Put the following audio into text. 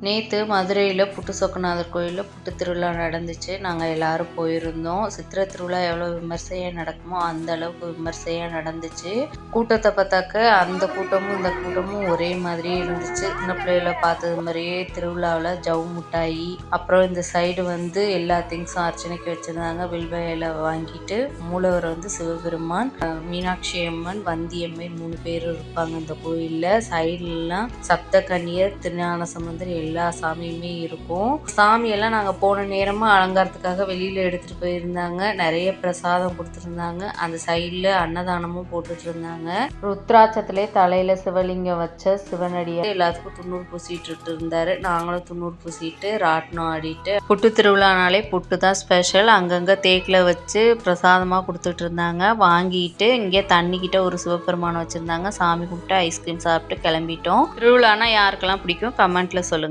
நேற்று மதுரையில் புட்டு சொக்கநாதர் கோயிலில் புட்டு திருவிழா நடந்துச்சு. நாங்கள் எல்லோரும் போயிருந்தோம். சித்திரை திருவிழா எவ்வளோ விமர்சையாக நடக்குமோ அந்த அளவுக்கு விமர்சையாக நடந்துச்சு. கூட்டத்தை பார்த்தாக்க அந்த கூட்டமும் இந்த கூட்டமும் ஒரே மாதிரியே இருந்துச்சு. சின்ன பிள்ளைகளை பார்த்தது மாதிரியே திருவிழாவில் ஜவு மிட்டாயி, அப்புறம் இந்த சைடு எல்லா திங்ஸும் அர்ச்சனைக்கு வச்சுருந்தாங்க. வில்வ இலை வாங்கிட்டு மூலவர் சிவபெருமான், மீனாட்சி அம்மன், வந்தியம்மை 3 பேர் இருப்பாங்க இந்த கோயிலில். சைட்லாம் சப்த கன்னியர், திருஞான சம்பந்தர் எல்லா சாமியுமே இருக்கும். சாமியெல்லாம் நாங்கள் போன நேரமாக அலங்காரத்துக்காக வெளியில் எடுத்துகிட்டு போயிருந்தாங்க. நிறைய பிரசாதம் கொடுத்துருந்தாங்க. அந்த சைடில் அன்னதானமும் போட்டுட்டு இருந்தாங்க. ருத்ராட்சத்திலே தலையில் சிவலிங்கம் வச்ச சிவனடியை எல்லாத்துக்கும் துண்ணூறு பூசிட்டு இருந்தாரு. நாங்களும் துண்ணூறு பூசிட்டு ராட்டினம் ஆடிட்டு, புட்டு திருவிழானாலே புட்டு தான் ஸ்பெஷல். அங்கங்கே தேக்கில் வச்சு பிரசாதமாக கொடுத்துட்டு இருந்தாங்க. வாங்கிட்டு இங்கே தண்ணிக்கிட்ட ஒரு சிவபெருமானை வச்சுருந்தாங்க. சாமி கும்பிட்டு ஐஸ்கிரீம் சாப்பிட்டு கிளம்பிட்டோம். திருவிழானா யாருக்கெல்லாம் பிடிக்கும் கமெண்ட்டில் சொல்லுங்கள்.